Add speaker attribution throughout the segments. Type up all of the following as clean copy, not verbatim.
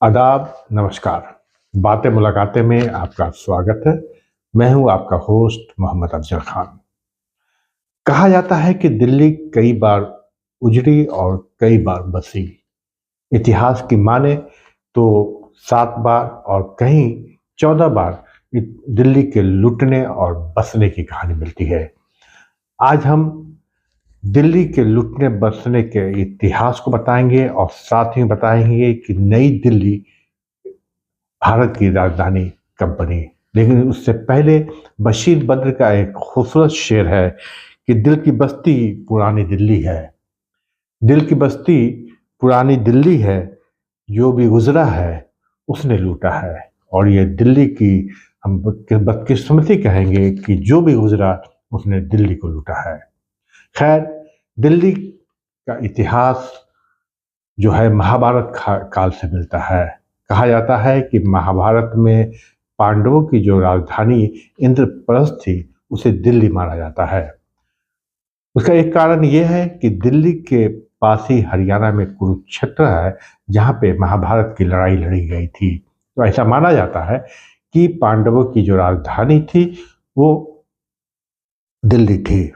Speaker 1: आदाब, नमस्कार। बातें मुलाकातें में आपका स्वागत है। मैं हूं आपका होस्ट मोहम्मद अफजल खान। कहा जाता है कि दिल्ली कई बार उजड़ी और कई बार बसी। इतिहास की माने तो 7 बार और कहीं 14 बार दिल्ली के लूटने और बसने की कहानी मिलती है। आज हम दिल्ली के लूटने बसने के इतिहास को बताएंगे और साथ ही बताएंगे कि नई दिल्ली भारत की राजधानी कब बनी। लेकिन उससे पहले बशीर बद्र का एक खूबसूरत शेर है कि दिल की बस्ती पुरानी दिल्ली है। दिल की बस्ती पुरानी दिल्ली है, जो भी गुजरा है उसने लूटा है। और ये दिल्ली की हम बदकिस्मती कहेंगे कि जो भी गुजरा उसने दिल्ली को लूटा है। खैर, दिल्ली का इतिहास जो है महाभारत काल से मिलता है। कहा जाता है कि महाभारत में पांडवों की जो राजधानी इंद्रप्रस्थ थी उसे दिल्ली माना जाता है। उसका एक कारण यह है कि दिल्ली के पास ही हरियाणा में कुरुक्षेत्र है, जहाँ पे महाभारत की लड़ाई लड़ी गई थी। तो ऐसा माना जाता है कि पांडवों की जो राजधानी थी वो दिल्ली थी।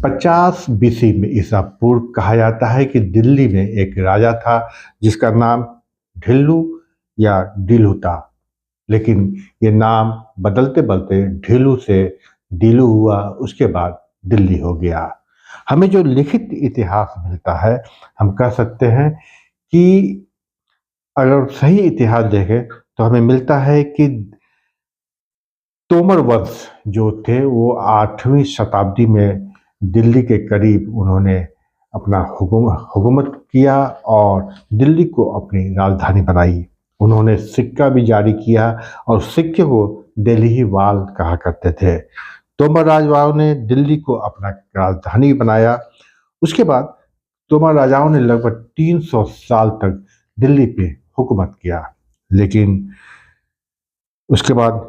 Speaker 1: 50 बीसी में ईसा पूर्व कहा जाता है कि दिल्ली में एक राजा था जिसका नाम ढिल्लू या डीलू था। लेकिन ये नाम बदलते बदलते ढीलू से डीलू हुआ, उसके बाद दिल्ली हो गया। हमें जो लिखित इतिहास मिलता है, हम कह सकते हैं कि अगर सही इतिहास देखें तो हमें मिलता है कि तोमर वंश जो थे वो 8वीं शताब्दी में दिल्ली के करीब उन्होंने अपना हुकूमत किया और दिल्ली को अपनी राजधानी बनाई। उन्होंने सिक्का भी जारी किया और सिक्के को दिल्ली वाल कहा करते थे। तोमर राजवाओं ने दिल्ली को अपना राजधानी बनाया। उसके बाद तोमर राजाओं ने लगभग 300 साल तक दिल्ली पे हुकूमत किया। लेकिन उसके बाद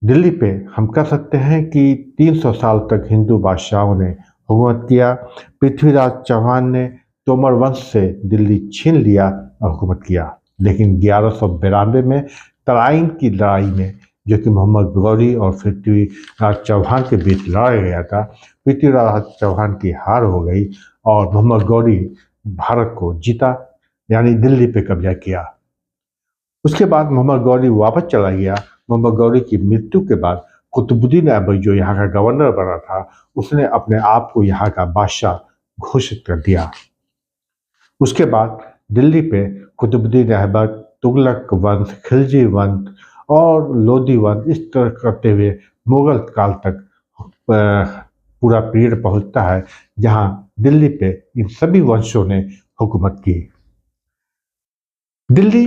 Speaker 1: दिल्ली पे हम कह सकते हैं कि 300 साल तक हिंदू बादशाहों ने हुकूमत किया। पृथ्वीराज चौहान ने तोमर वंश से दिल्ली छीन लिया और हुकूमत किया। लेकिन 1192 में तराइन की लड़ाई में, जो कि मोहम्मद गौरी और पृथ्वीराज चौहान के बीच लड़ा गया था, पृथ्वीराज चौहान की हार हो गई और मोहम्मद गौरी भारत को जीता, यानी दिल्ली पे कब्जा किया। उसके बाद मोहम्मद गौरी वापस चला गया। मोहम्मद गौरी की मृत्यु के बाद कुतुबुद्दीन ऐबक, जो यहाँ का गवर्नर बना था, उसने अपने आप को यहाँ का बादशाह घोषित कर दिया। उसके बाद दिल्ली पे कुतुबुद्दीन ऐबक, तुगलक वंश, खिलजी वंश और लोधी वंश, इस तरह करते हुए मुगल काल तक पूरा पीरियड पहुँचता है, जहाँ दिल्ली पे इन सभी वंशों ने हुकूमत की। दिल्ली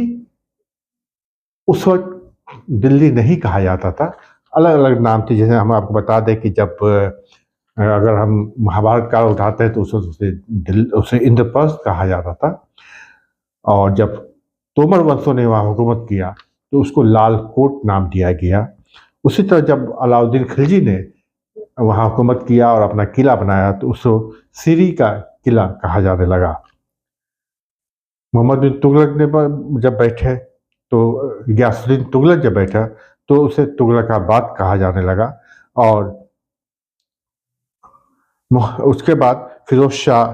Speaker 1: उस वक्त दिल्ली नहीं कहा जाता था, अलग अलग नाम थे। जैसे हम आपको बता दें कि जब अगर हम महाभारत काल उठाते हैं तो उसे इंद्रप्रस्थ कहा जाता था। और जब तोमर वंशों ने वहाँ हुकूमत किया तो उसको लाल कोट नाम दिया गया। उसी तरह जब अलाउद्दीन खिलजी ने वहाँ हुकूमत किया और अपना किला बनाया तो उसको सीरी का किला कहा जाने लगा। मोहम्मद बिन तुगलक ने जब बैठे तो गयासुद्दीन तुगलक जब बैठा तो उसे तुगलकाबाद कहा जाने लगा। और उसके बाद फिरोज शाह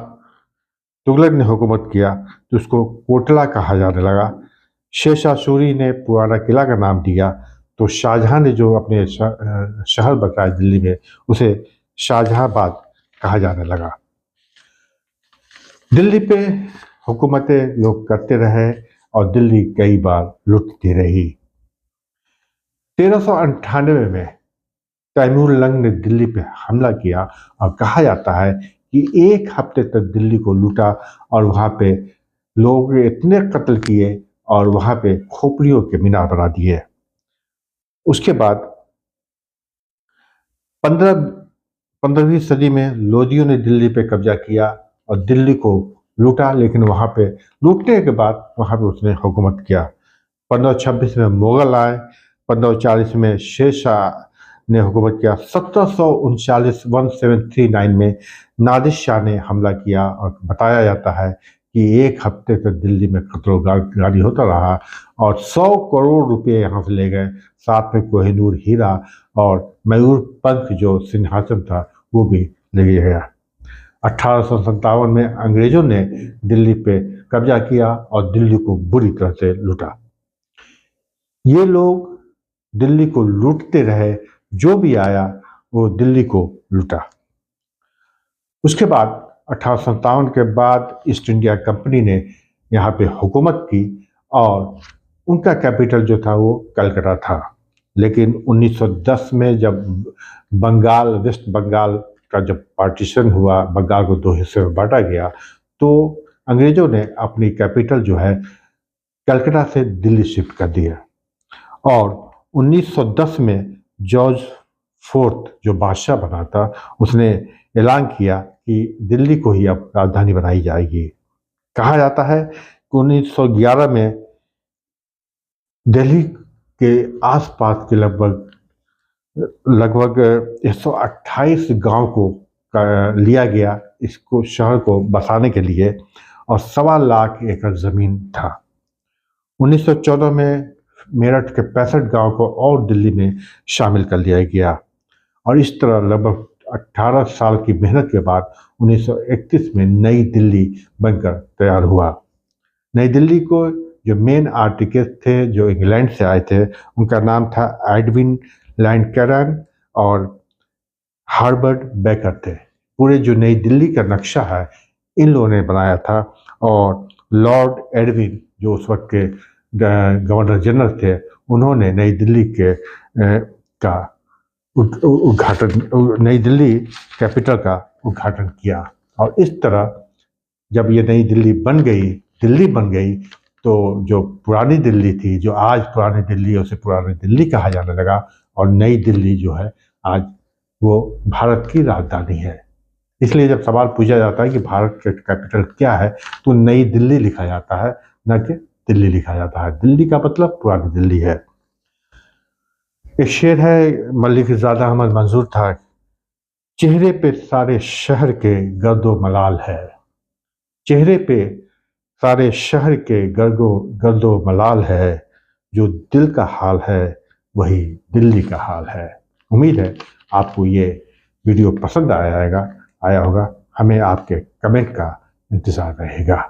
Speaker 1: तुगलक ने हुकूमत किया तो उसको कोटला कहा जाने लगा। शेरशाह सूरी ने पुराना किला का नाम दिया, तो शाहजहां ने जो अपने शहर बसाया दिल्ली में, उसे शाहजहांबाद कहा जाने लगा। दिल्ली पे हुकूमतें लोग करते रहे और दिल्ली कई बार लुटती रही। 1398 में तैमूर लंग ने दिल्ली पे हमला किया और कहा जाता है कि 1 हफ्ते तक दिल्ली को लूटा और वहाँ पे लोग इतने कत्ल किए और वहाँ पे खोपड़ियों के मीनार बना दिए। उसके बाद 15वीं सदी में लोदियों ने दिल्ली पे कब्जा किया और दिल्ली को लूटा। लेकिन वहाँ पे लूटने के बाद वहाँ पे उसने हुकूमत किया। 1526 में मुगल आए। 1540 में शेरशाह ने हुकूमत किया। 1739 1739 में नादिर शाह ने हमला किया और बताया जाता है कि एक हफ्ते तक दिल्ली में खतरोगारी होता रहा और 100 करोड़ रुपए यहाँ से ले गए, साथ में कोहिनूर हीरा और मयूर पंख जो सिंहासन था वो भी ले गया। 1857 में अंग्रेजों ने दिल्ली पे कब्जा किया और दिल्ली को बुरी तरह से लूटा। ये लोग दिल्ली को लूटते रहे, जो भी आया वो दिल्ली को लूटा। उसके बाद 1857 के बाद ईस्ट इंडिया कंपनी ने यहाँ पे हुकूमत की और उनका कैपिटल जो था वो कलकत्ता था। लेकिन 1910 में जब बंगाल, वेस्ट बंगाल का जब पार्टीशन हुआ, बंगाल को दो हिस्से में बांटा गया, तो अंग्रेजों ने अपनी कैपिटल जो है कलकत्ता से दिल्ली शिफ्ट कर दिया। और 1910 में जॉर्ज फोर्थ जो बादशाह बना था, उसने ऐलान किया कि दिल्ली को ही अब राजधानी बनाई जाएगी। कहा जाता है कि 1911 में दिल्ली के आसपास के लगभग 128 गांव को लिया गया, इसको शहर को बसाने के लिए, और 1.25 लाख एकड़ जमीन था। 1914 में मेरठ के 65 गांव को और दिल्ली में शामिल कर लिया गया और इस तरह लगभग 18 साल की मेहनत के बाद 1931 में नई दिल्ली बनकर तैयार हुआ। नई दिल्ली को जो मेन आर्किटेक्ट थे जो इंग्लैंड से आए थे, उनका नाम था एडविन लैंडकैरन और हार्वर्ड बेकर थे। पूरे जो नई दिल्ली का नक्शा है इन लोगों ने बनाया था और लॉर्ड एडविन जो उस वक्त के गवर्नर जनरल थे, उन्होंने नई दिल्ली के का उद्घाटन, नई दिल्ली कैपिटल का उद्घाटन किया। और इस तरह जब ये नई दिल्ली बन गई, तो जो पुरानी दिल्ली थी, जो आज पुरानी दिल्ली है, उसे पुरानी दिल्ली कहा जाने लगा और नई दिल्ली जो है आज वो भारत की राजधानी है। इसलिए जब सवाल पूछा जाता है कि भारत का कैपिटल क्या है, तो नई दिल्ली लिखा जाता है, न कि दिल्ली लिखा जाता है। दिल्ली का मतलब पुरानी दिल्ली है। एक शेर है मलिक ज़ादा अहमद मंजूर था, चेहरे पे सारे शहर के गर्दो मलाल है, चेहरे पे सारे शहर के गर्दो मलाल है, जो दिल का हाल है वही दिल्ली का हाल है। उम्मीद है आपको ये वीडियो पसंद आया होगा। हमें आपके कमेंट का इंतज़ार रहेगा।